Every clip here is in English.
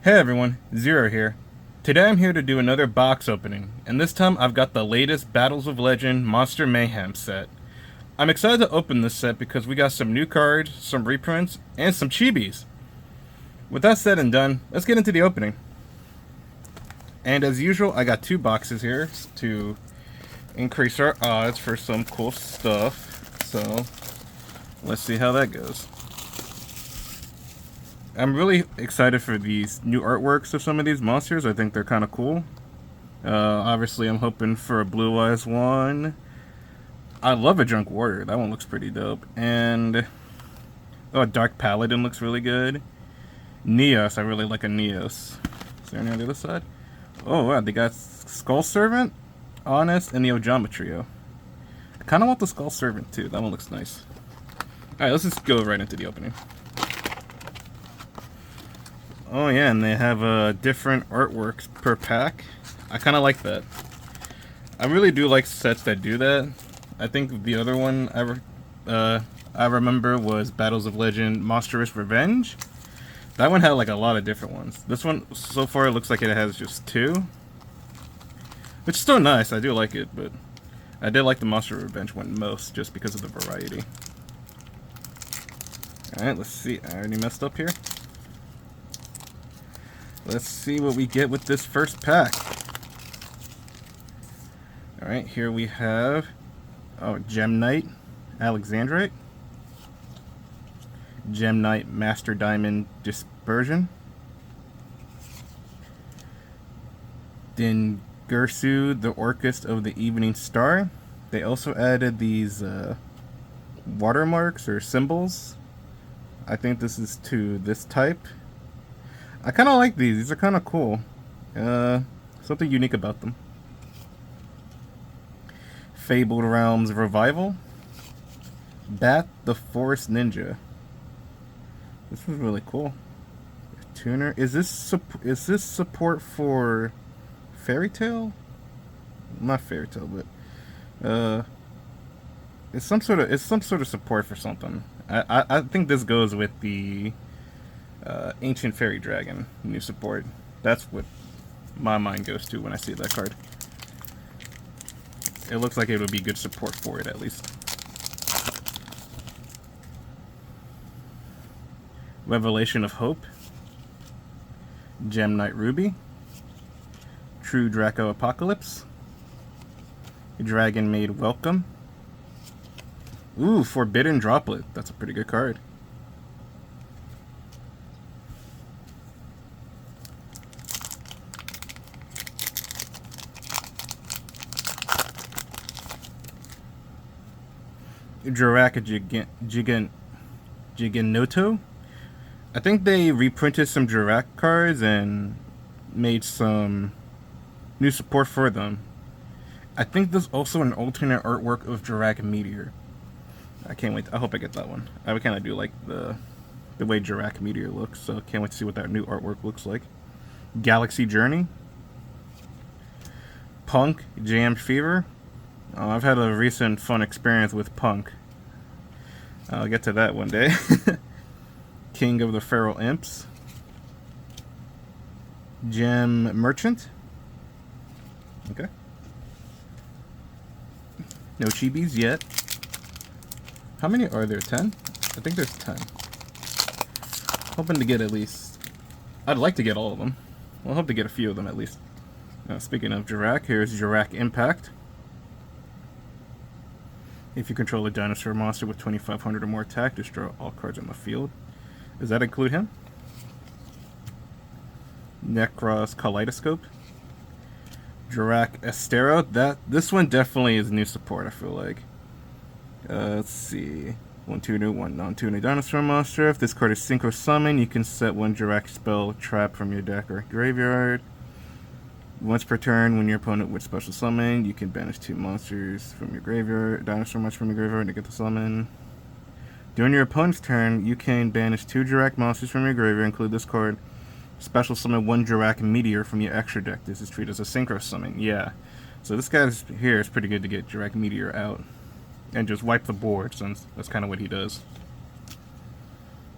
Hey everyone, Zero here. Today I'm here to do another box opening, and this time I've got the latest Battles of Legend Monster Mayhem set. I'm excited to open this set because we got some new cards, some reprints, and some chibis. With that said and done, let's get into the opening. And as usual, I got two boxes here to increase our odds for some cool stuff. So, let's see how that goes. I'm really excited for these new artworks of some of these monsters. I think they're kind of cool. Obviously, I'm hoping for a Blue Eyes one. I love a Drunk Warrior. That one looks pretty dope. And a Dark Paladin looks really good. Neos. I really like a Neos. Is there any on the other side? Oh, wow. They got Skull Servant, Honest, and the Ojama Trio. I kind of want the Skull Servant, too. That one looks nice. Alright, let's just go right into the opening. Oh yeah, and they have different artworks per pack. I kind of like that. I really do like sets that do that. I think the other one I remember was Battles of Legend Monstrous Revenge. That one had like a lot of different ones. This one, so far, it looks like it has just two. Which is still nice, I do like it, but I did like the Monster Revenge one most, just because of the variety. Alright, let's see. I already messed up here. Let's see what we get with this first pack. Alright, here we have Gem Knight Alexandrite, Gem Knight Master Diamond Dispersion, then Gersu, the Orchest of the Evening Star. They also added these watermarks or symbols. I think this is to this type. I kind of like these. These are kind of cool. Something unique about them. Fabled Realms Revival. Bat the Forest Ninja. This was really cool. Tuner. Is this support for Fairy Tail? Not Fairy Tail, but it's some sort of support for something. I think this goes with the Ancient Fairy Dragon new support. That's what my mind goes to when I see that card. It looks like it would be good support for it, at least. Revelation of Hope, Gem Knight Ruby, True Draco Apocalypse, Dragon Maid Welcome. Ooh, Forbidden Droplet. That's a pretty good card. Jurrac Giganoto. I think they reprinted some Jurrac cards and made some new support for them. I think there's also an alternate artwork of Jurrac Meteor. I can't wait. I hope I get that one. I kind of do like the way Jurrac Meteor looks, so can't wait to see what that new artwork looks like. Galaxy Journey. Punk Jam Fever. I've had a recent fun experience with Punk. I'll get to that one day. King of the Feral Imps. Gem Merchant. Okay. No chibis yet. How many are there? 10? I think there's 10. Hoping to get at least... I'd like to get all of them. Well, I hope to get a few of them at least. Speaking of Jurrac, here's Jurrac Impact. If you control a dinosaur monster with 2,500 or more attack, destroy all cards on the field. Does that include him? Nekroz Kaleidoscope. Jurrac Estero. This one definitely is new support, I feel like. Let's see. 1 tuner, 1 non-tuner dinosaur monster. If this card is synchro summon, you can set 1 Jurrac spell trap from your deck or graveyard. Once per turn, when your opponent would special summon, you can banish 2 monsters from your graveyard, dinosaur monster from your graveyard to get the summon. During your opponent's turn, you can banish 2 Jurrac monsters from your graveyard, include this card. Special summon 1 Jurrac Meteor from your extra deck. This is treated as a synchro summon. Yeah. So this guy here is pretty good to get Jurrac Meteor out. And just wipe the board, since that's kind of what he does.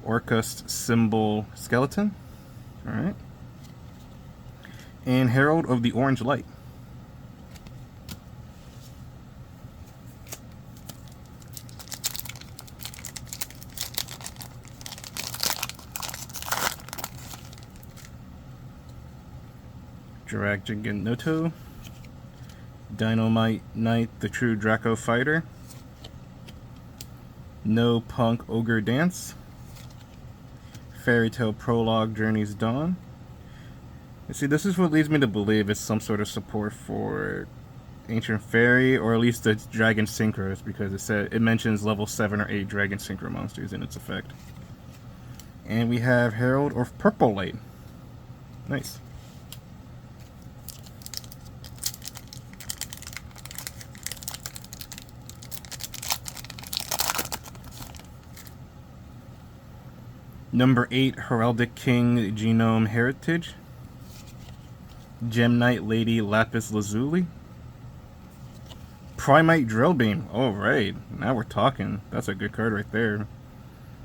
Orcust Symbol Skeleton. Alright. and Herald of the Orange Light. Jurrac Giganoto, Dynamite Knight, the True Draco Fighter, No Punk Ogre Dance, Fairy Tale Prologue Journey's Dawn. You see, this is what leads me to believe it's some sort of support for Ancient Fairy, or at least the Dragon Synchros, because it mentions level 7 or 8 Dragon Synchro monsters in its effect. And we have Herald of Purple Light. Nice. Number 8, Heraldic King Genome Heritage. Gem Knight Lady Lapis Lazuli. Primite Drillbeam. Alright, now we're talking. That's a good card right there.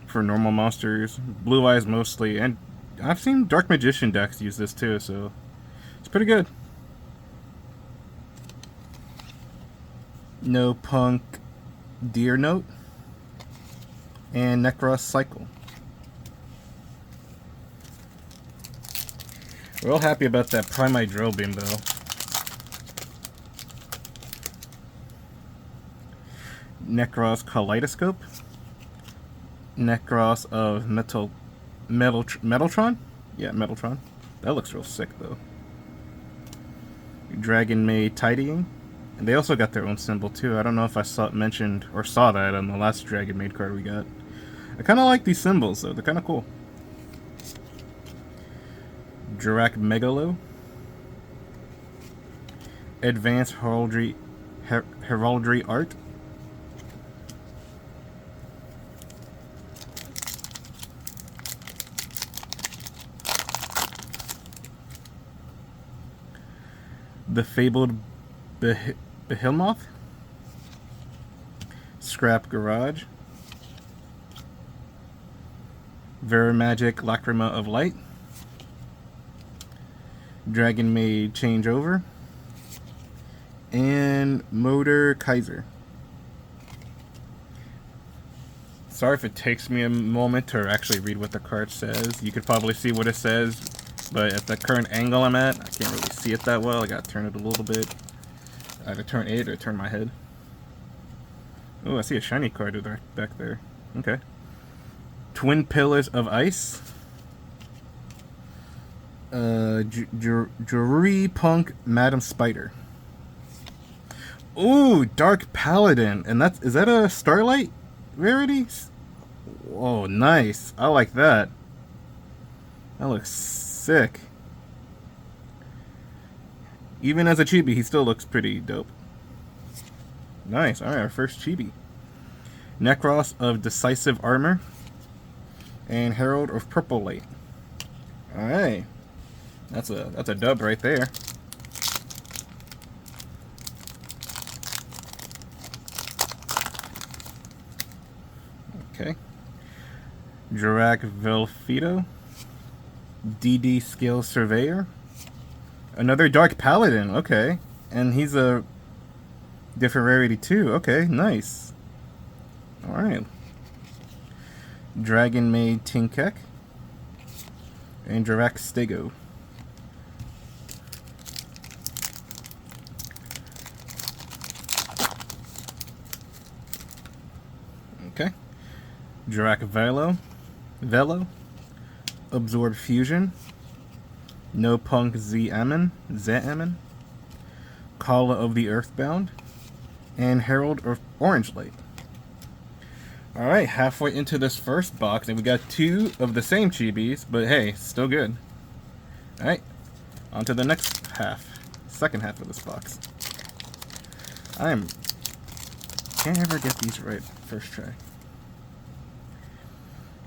For normal monsters. Blue Eyes mostly. And I've seen Dark Magician decks use this too, so it's pretty good. No Punk Deer Note. And Nekroz Cycle. Real happy about that Primite Drillbeam though. Nekroz Kaleidoscope. Nekroz of Metaltron? Yeah, Metaltron. That looks real sick though. Dragonmaid Tidying. And they also got their own symbol too. I don't know if I saw that on the last Dragonmaid card we got. I kinda like these symbols though, they're kinda cool. Jurrac Megalo, Advanced Heraldry Art, the Fabled Behemoth, Scrap Garage, Verimagic Lacrima of Light, Dragonmaid Changeover, and Motor Kaiser. Sorry if it takes me a moment to actually read what the card says. You could probably see what it says, but at the current angle I'm at, I can't really see it that well. I gotta turn it a little bit. Either turn it or turn my head. Oh, I see a shiny card back there. Okay. Twin Pillars of Ice. Jury Punk Madam Spider. Ooh, Dark Paladin. And is that a Starlight rarity? Whoa, nice. I like that. That looks sick. Even as a chibi, he still looks pretty dope. Nice. Alright, our first chibi. Nekroz of Decisive Armor. And Herald of Purple Light. Alright. That's a dub right there. Okay. Jurrac Velfido. DD Skill Surveyor. Another Dark Paladin, okay. And he's a different rarity too. Okay, nice. Alright. Dragonmaid Tinkek. And Jurrac Stego. Okay. Jurrac Velo. Absorb Fusion. No Punk Z-Ammon. Kala of the Earthbound. And Herald of Orange Light. Alright, halfway into this first box, and we got 2 of the same chibis, but hey, still good. Alright, on to the next second half of this box. Can't ever get these right first try.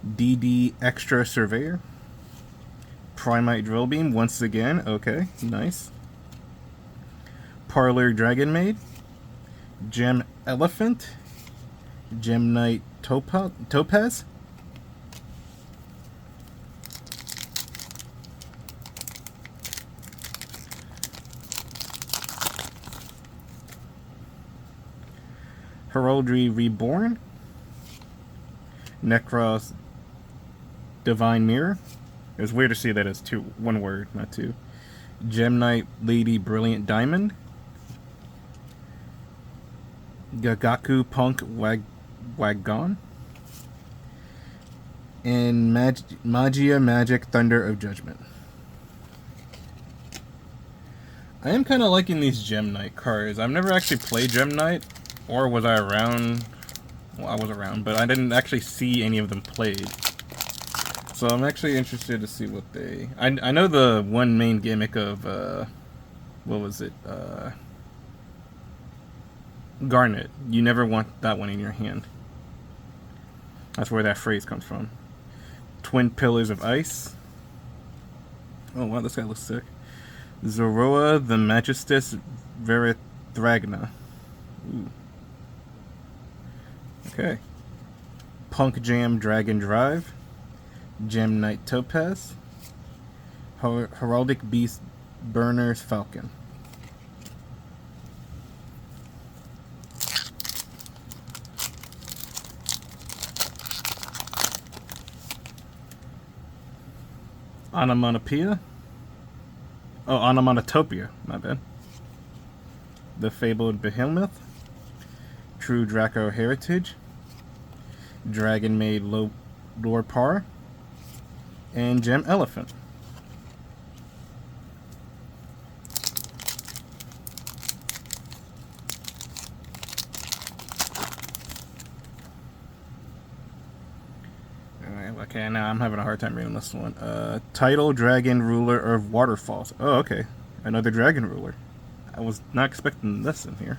DD Extra Surveyor. Primite Drillbeam once again, okay, nice. Parlor Dragonmaid. Gem Elephant. Gem Knight Topaz. Heraldry Reborn, Nekroz Divine Mirror. It was weird to see that as one word, not two. Gem Knight Lady Brilliant Diamond, Gagaku Punk Wagon, and Magia Magic Thunder of Judgment. I am kind of liking these Gem Knight cards. I've never actually played Gem Knight, or was I around? Well, I was around, but I didn't actually see any of them played. So I'm actually interested to see what they... I know the one main gimmick of, what was it? Garnet. You never want that one in your hand. That's where that phrase comes from. Twin Pillars of Ice. Oh wow, this guy looks sick. Zoroa the Magistus Verithragna. Ooh. Okay. Punk Jam Dragon Drive. Gem Knight Topaz. Heraldic Beast Burner's Falcon. Onomatopoeia. Oh, Onomatopia. My bad. The Fabled Behemoth. True Draco Heritage. Dragonmaid Lord Par. And Gem Elephant. Okay, now I'm having a hard time reading this one. Title Dragon Ruler of Waterfalls. Oh, okay. Another Dragon Ruler. I was not expecting this in here.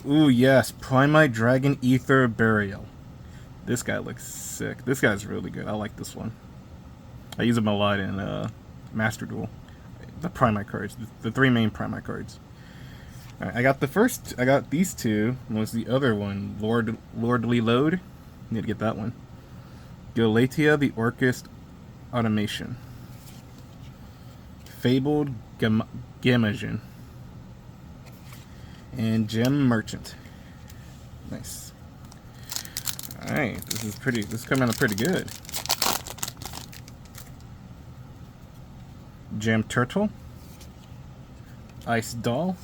Ooh, yes. Primite Dragon Ether Burial. This guy looks sick. This guy's really good. I like this one. I use him a lot in Master Duel. The Primite cards. The three main Primite cards. Alright, I got these two. What was the other one? Lordly Load. Need to get that one. Galatia the Orchest Automation. Fabled Gamagen. And Gem Merchant. Nice. Alright, this is coming out pretty good. Gem Turtle. Ice Doll.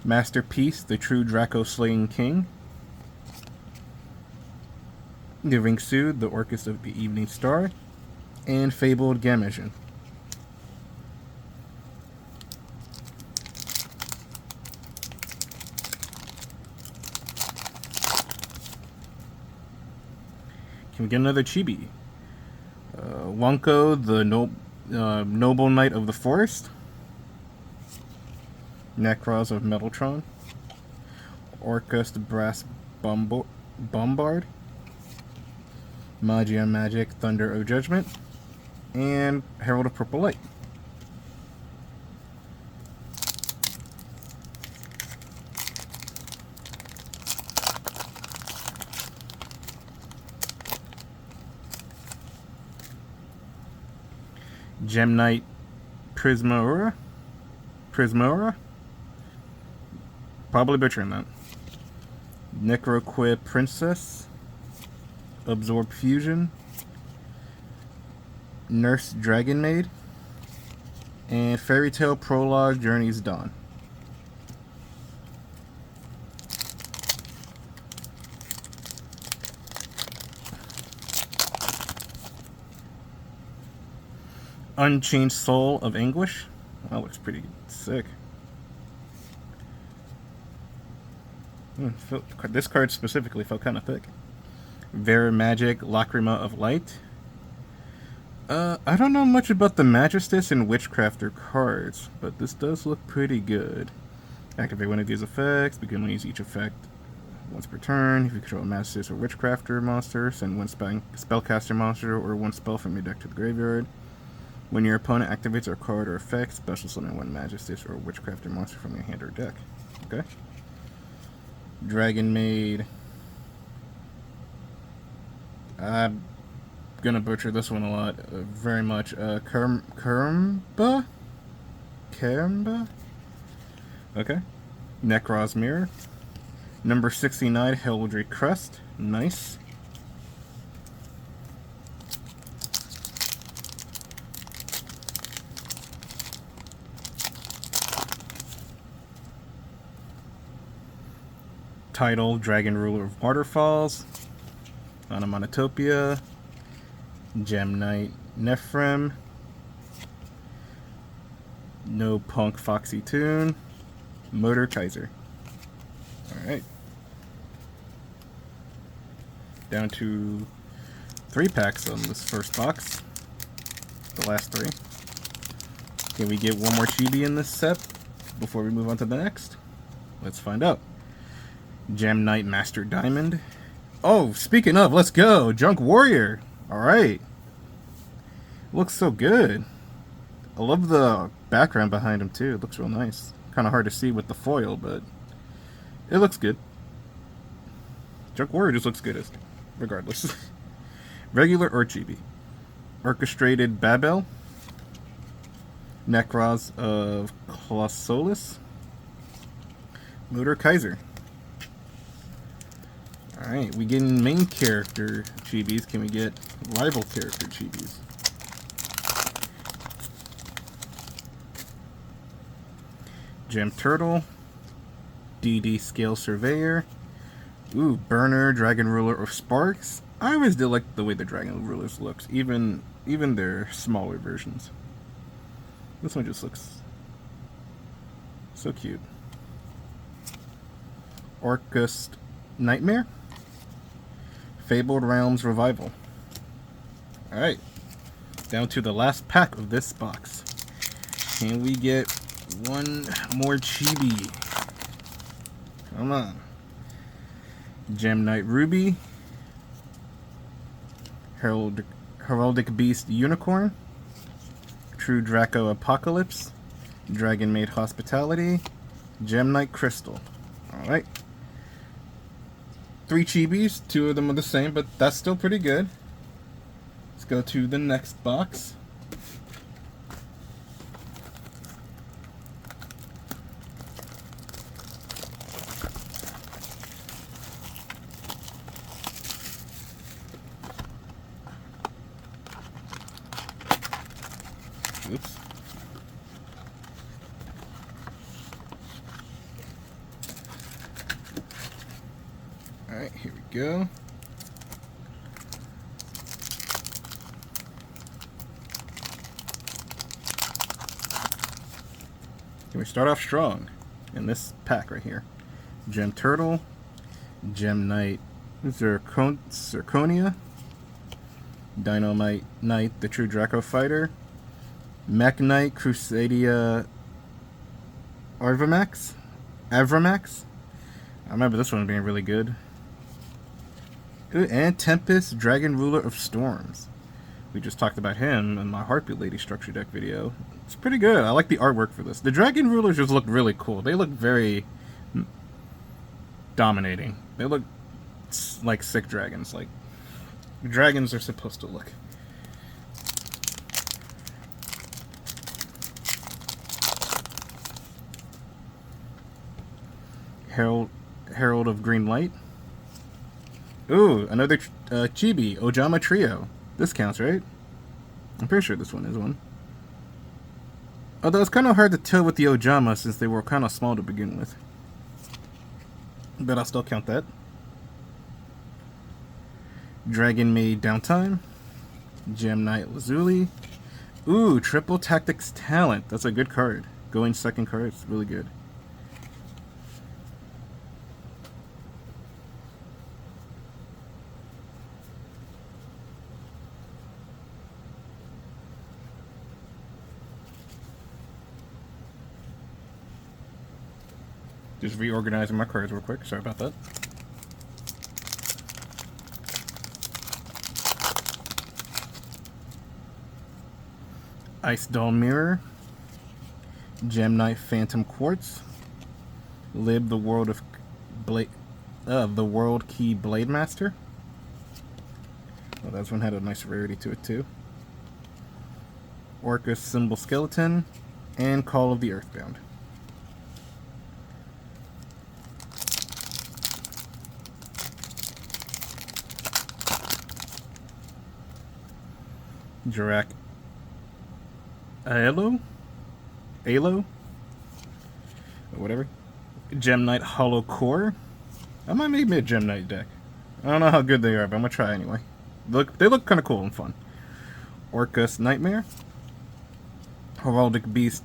Masterpiece, the True Draco Slaying King. Givingsu, the Orchis of the Evening Star. And Fabled Gamagen. Can we get another Chibi? Wonko, the Noble Knight of the Forest. Nekroz of Metaltron. Orcust Brass Bombard. Magia Magic Thunder of Judgment. And Herald of Purple Light. Gem Knight Prismora. Probably butchering that. Necroquip Princess. Absorb Fusion. Nurse Dragonmaid. And Fairy Tale Prologue Journey's Dawn. Unchained Soul of Anguish. That looks pretty sick. This card specifically felt kind of thick. Vera Magic Lacrima of Light. I don't know much about the Magistus and Witchcrafter cards, but this does look pretty good. Activate one of these effects. Begin to use each effect once per turn. If you control a Magistus or Witchcrafter monster, send one Spellcaster monster or one spell from your deck to the graveyard. When your opponent activates a card or effect, special summon one Magistus or Witchcrafter monster from your hand or deck. Okay. Dragonmaid. I'm gonna butcher this one a lot, very much. Kermba? Okay. Nekroz Mirror. Number 69, Heraldry Crest. Nice. Title, Dragon Ruler of Waterfalls. Onomatopoeia. Gem Knight Nephrem. No Punk Foxy Tune. Motor Kaiser. Alright. Down to 3 packs on this first box. The last 3. Can we get one more chibi in this set before we move on to the next? Let's find out. Gem Knight Master Diamond. Oh, speaking of, let's go! Junk Warrior! Alright. Looks so good. I love the background behind him too. It looks real nice. Kind of hard to see with the foil, but it looks good. Junk Warrior just looks good regardless. Regular or chibi. Orchestrated Babel. Nekroz of Colossolus. Motor Kaiser. Alright, we getting main character chibis. Can we get rival character chibis? Gem Turtle. DD Scale Surveyor. Ooh, Burner, Dragon Ruler of Sparks. I always did like the way the Dragon Rulers looks, even their smaller versions. This one just looks so cute. Orcust Nightmare. Fabled Realms Revival. Alright. Down to the last pack of this box. Can we get one more chibi? Come on. Gem Knight Ruby. Heraldic Beast Unicorn. True Draco Apocalypse. Dragonmaid Hospitality. Gem Knight Crystal. Alright. 3 chibis, 2 of them are the same, but that's still pretty good. Let's go to the next box. Oops. Alright, here we go. Can we start off strong in this pack right here? Gem Turtle, Gem Knight Zirconia, Dynamite Knight, the True Draco Fighter, Mech Knight Crusadia Avramax. I remember this one being really good. Ooh, and Tempest, Dragon Ruler of Storms. We just talked about him in my Heartbeat Lady structure deck video. It's pretty good. I like the artwork for this. The Dragon Rulers just look really cool. They look very dominating. They look like sick dragons. Like dragons are supposed to look. Herald of Green Light. Ooh, another chibi, Ojama Trio. This counts, right? I'm pretty sure this one is one. Although it's kind of hard to tell with the Ojama since they were kind of small to begin with. But I'll still count that. Dragonmaid Downtime. Gem Knight Lazuli. Ooh, Triple Tactics Talent. That's a good card. Going second card, it's really good. Just reorganizing my cards real quick. Sorry about that. Ice Doll Mirror. Gem Knight Phantom Quartz. Lib the World of the World Key Blade Master. Well, that one had a nice rarity to it too. Orcus Symbol Skeleton. And Call of the Earthbound. Jurrac Alo? Alo? Or whatever. Gem Knight Hollow Core. I might make me a Gem Knight deck. I don't know how good they are, but I'm gonna try anyway. They look kind of cool and fun. Orcus Nightmare. Heraldic Beast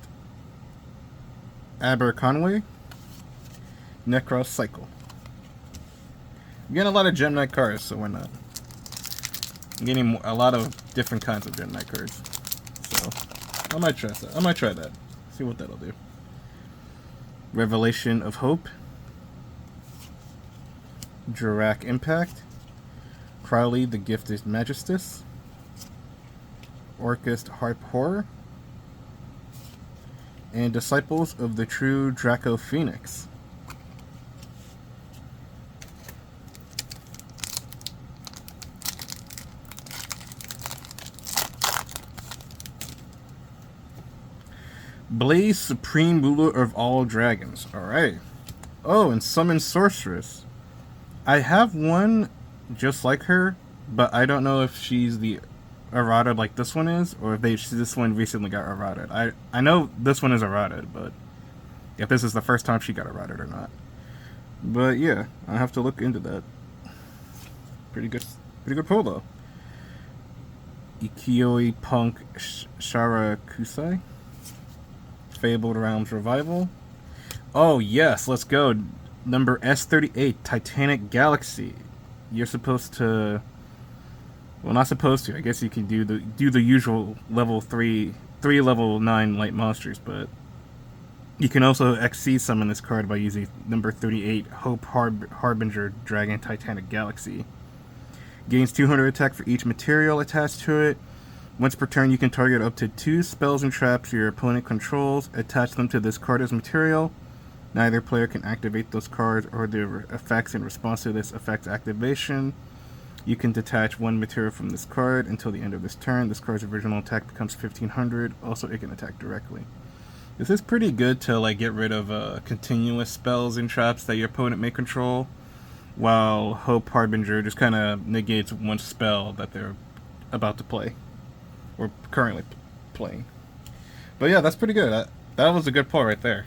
Aberconway. Nekroz Cycle. I'm getting a lot of Gem Knight cards, so why not? I'm getting a lot of different kinds of Gem Knight cards. So, I might try that. I might try that. See what that'll do. Revelation of Hope. Jurrac Impact. Crowley the Gifted Magistus. Orcus Harp Horror. And Disciples of the True Draco Phoenix. Blaze, Supreme Ruler of All Dragons. Alright. Oh, and Summon Sorceress. I have one just like her, but I don't know if she's the errata like this one is, or if this one recently got errata. I know this one is errata, but if this is the first time she got errata or not. But yeah, I have to look into that. Pretty good pull though. Yugioh Punk Shara Kusai. Fabled Realms Revival. Oh yes, let's go. Number S38, Titanic Galaxy. You're supposed to, well, not supposed to. I guess you can do the usual level 3 level 9 light monsters, but you can also XC summon this card by using number 38, Hope Harbinger Dragon Titanic Galaxy. Gains 200 attack for each material attached to it. Once per turn, you can target up to 2 spells and traps your opponent controls, attach them to this card as material. Neither player can activate those cards or their effects in response to this effect's activation. You can detach 1 material from this card until the end of this turn. This card's original attack becomes 1500. Also, it can attack directly. This is pretty good to like get rid of continuous spells and traps that your opponent may control, while Hope Harbinger just kind of negates 1 spell that they're about to play. Or currently playing. But yeah, that's pretty good. That was a good pull right there.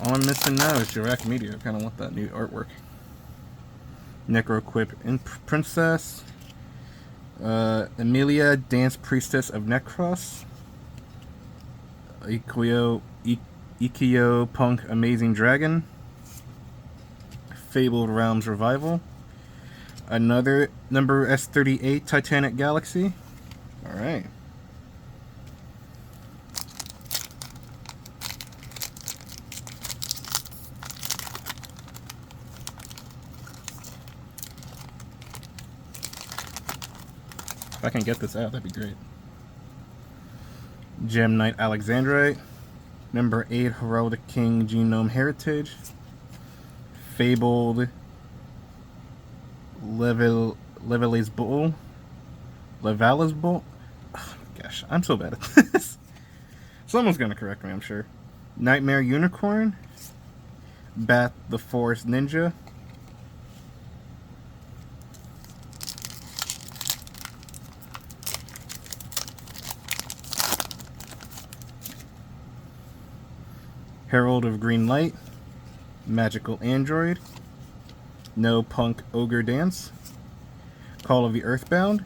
All I'm missing now is Jurrac Meteor. I kind of want that new artwork. Necroquip Princess. Emilia, Dance Priestess of Nekroz. Yugioh Punk Amazing Dragon. Fabled Realms Revival. Another number S38 Titanic Galaxy. Alright. If I can get this out, that'd be great. Gem Knight Alexandrite. Number 8 Heraldic King Genome Heritage. Fabled Levela's Bull. Levala's Bull? Oh, gosh, I'm so bad at this. Someone's gonna correct me, I'm sure. Nightmare Unicorn. Bat the Forest Ninja. Herald of Green Light. Magical Android. No Punk Ogre Dance. Call of the Earthbound.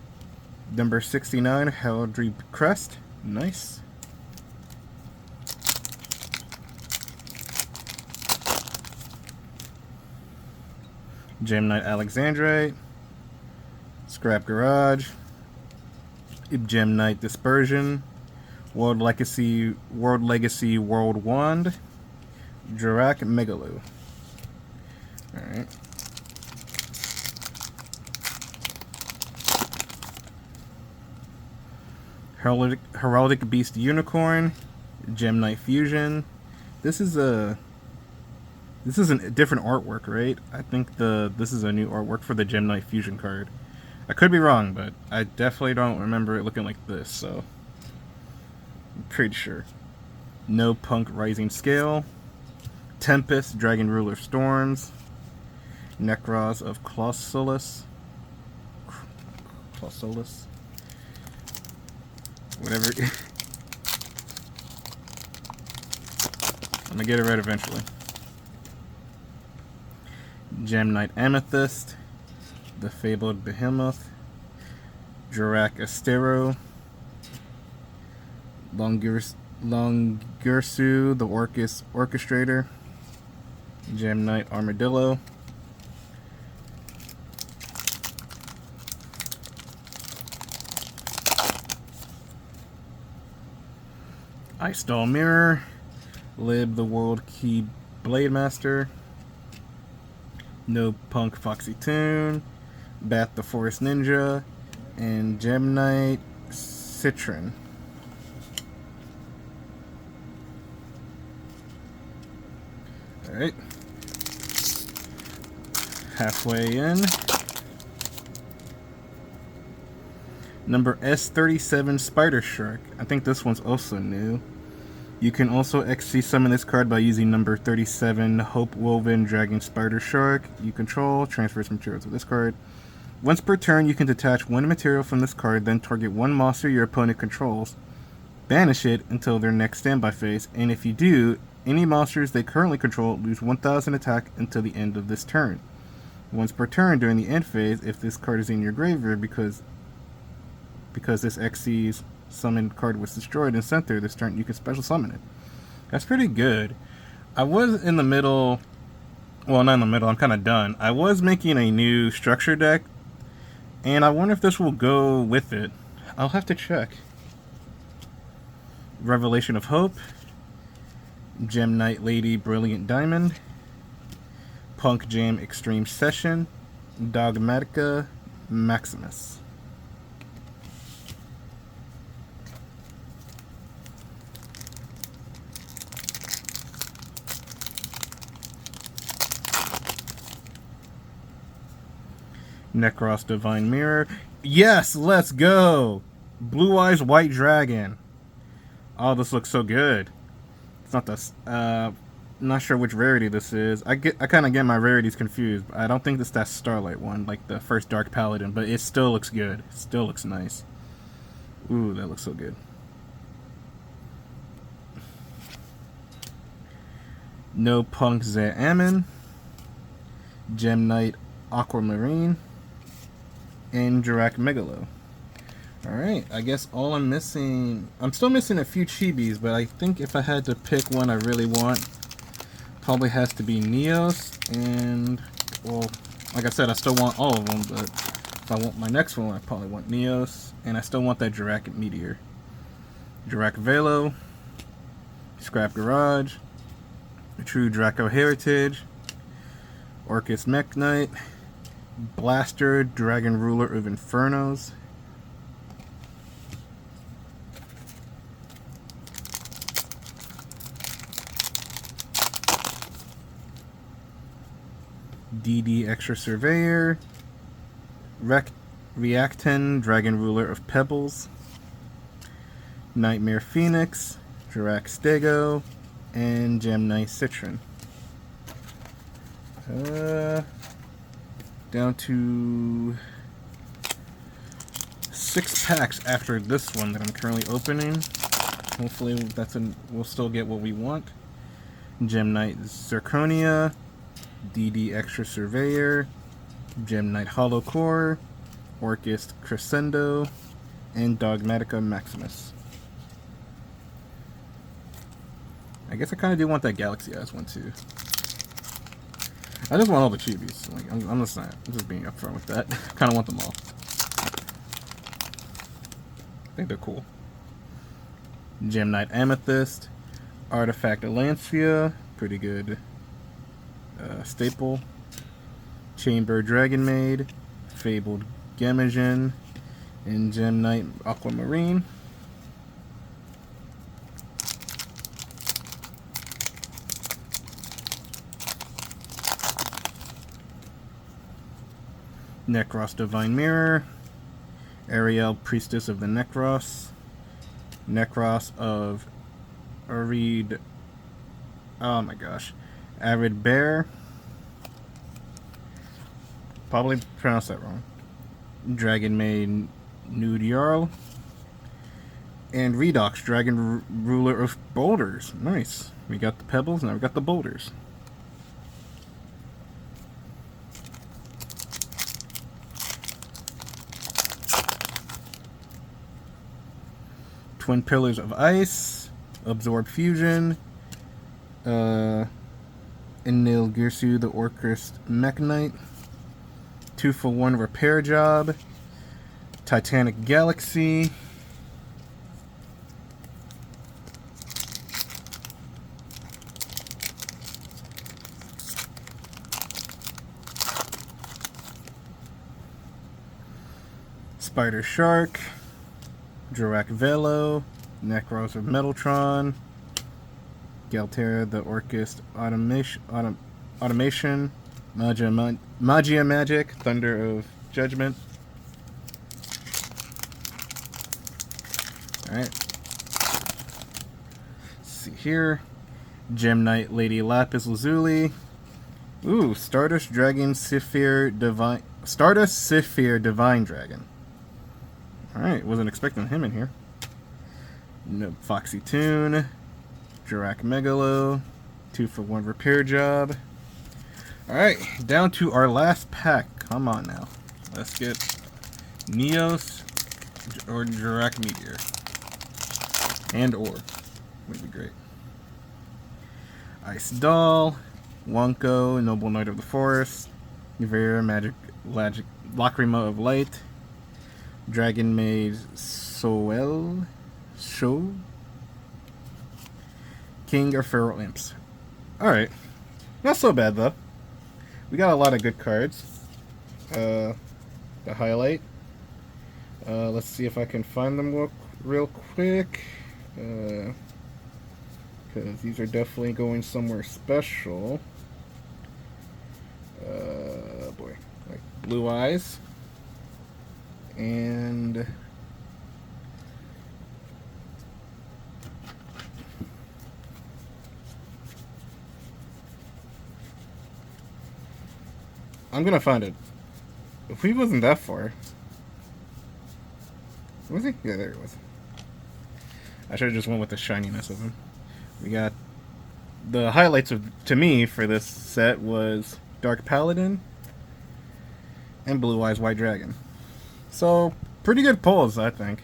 Number 69 Heraldry Crest. Nice. Gem Knight Alexandrite. Scrap Garage. Gem Knight Dispersion. World Legacy World Wand. Jurrac Megalo. Alright. Heraldic Beast Unicorn. Gem Knight Fusion. This is a different artwork, right? I think this is a new artwork for the Gem Knight Fusion card. I could be wrong, but I definitely don't remember it looking like this, so I'm pretty sure. No Punk Rising Scale. Tempest, Dragon Ruler Storms. Nekroz of Clausulus. plus Solus. Whatever. I'm gonna get it right eventually. Gem Knight Amethyst, the Fabled Behemoth, Jurrac Astero, Longursu, the Orcus Orchestrator, Gem Knight Armadillo, Ice Doll Mirror, Lib the World Key Blade Master, No Punk Foxy Toon, Bat the Forest Ninja, and Gem Knight Citron. Alright. Halfway in. Number S37 Spider Shark. I think this one's also new. You can also XC summon this card by using number 37 Hope Woven Dragon Spider Shark you control. Transfers material to this card. Once per turn, you can detach one material from this card, then target one monster your opponent controls. Banish it until their next standby phase, and if you do, any monsters they currently control lose 1000 attack until the end of this turn. Once per turn during the end phase, if this card is in your graveyard because this XC's summoned card was destroyed and sent there this turn, you can special summon it. That's pretty good. I was in the middle, well, not in the middle, I'm kind of done. I was making a new structure deck, and I wonder if this will go with it. I'll have to check. Revelation of Hope, Gem Knight Lady Brilliant Diamond, Punk Jam Extreme Session, Dogmatica Maximus. Nekroz Divine Mirror. Yes, let's go! Blue Eyes White Dragon. Oh, this looks so good. It's not this. Not sure which rarity this is. I kind of get my rarities confused. I don't think it's that Starlight one, like the first Dark Paladin, but it still looks good. It still looks nice. Ooh, that looks so good. No Punk Ze Ammon, Gem Knight Aquamarine, and Jurrac Megalo. Alright, I guess all I'm missing... I'm still missing a few Chibis, but I think if I had to pick one I really want, probably has to be Neos, and... well, like I said, I still want all of them, but if I want my next one, I probably want Neos, and I still want that Jurrac Meteor. Jurrac Velo, Scrap Garage, True Draco Heritage, Orcus Mech Knight, Blaster, Dragon Ruler of Infernos, DD Extra Surveyor, Reacten, Dragon Ruler of Pebbles, Nightmare Phoenix, Jurrac Stego, and Gem Knight Citron. Down to 6 packs after this one that I'm currently opening. Hopefully we'll still get what we want. Gem Knight Zirconia, DD Extra Surveyor, Gem Knight Hollow Core, Orcus Crescendo, and Dogmatica Maximus. I guess I kind of do want that Galaxy Eyes one too. I just want all the Chibis. Like, I'm just being upfront with that. Kind of want them all. I think they're cool. Gem Knight Amethyst, Artifact Alancia, pretty good staple. Chamber Dragonmaid, Fabled Gamagen, and Gem Knight Aquamarine. Nekroz Divine Mirror, Ariel Priestess of the Nekroz, Nekroz of Arid, oh my gosh, Arid Bear, probably pronounced that wrong, Dragonmaid Nude Jarl. And Redox, Dragon Ruler of Boulders. Nice. We got the pebbles, now we got the boulders. Twin Pillars of Ice, Absorb Fusion, Enil Girsu the Orcrist Mechanite, 2-for-1 Repair Job, Titanic Galaxy, Spider Shark, Jurrac Velo, Nekroz of Metaltron, Galterra the Orcrist Automation, Magia Magic, Thunder of Judgment. Alright. Let's see here. Gem Knight Lady Lapis Lazuli. Ooh, Stardust Saphir Divine Dragon. Alright, wasn't expecting him in here. No, Foxy Toon, Jurrac Megalo, 2-for-1 Repair Job. Alright, down to our last pack. Come on now. Let's get Neos or Jurrac Meteor. And or. Would be great. Ice Doll, Wonko, Noble Knight of the Forest, Nivea Lacrima of Light, Dragonmaid Show, King of Feral Imps. Alright. Not so bad though. We got a lot of good cards. The highlight. Let's see if I can find them real quick. Because these are definitely going somewhere special. Boy. Like Blue Eyes. And I'm gonna find it. If he wasn't that far. Was he? Yeah, there he was. I should have just went with the shininess of him. We got the highlights to me for this set was Dark Paladin and Blue Eyes White Dragon. So, pretty good pulls, I think.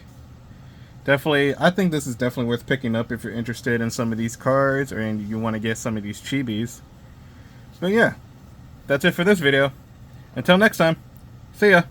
Definitely, I think this is definitely worth picking up if you're interested in some of these cards or and you want to get some of these chibis. But yeah, that's it for this video. Until next time, see ya!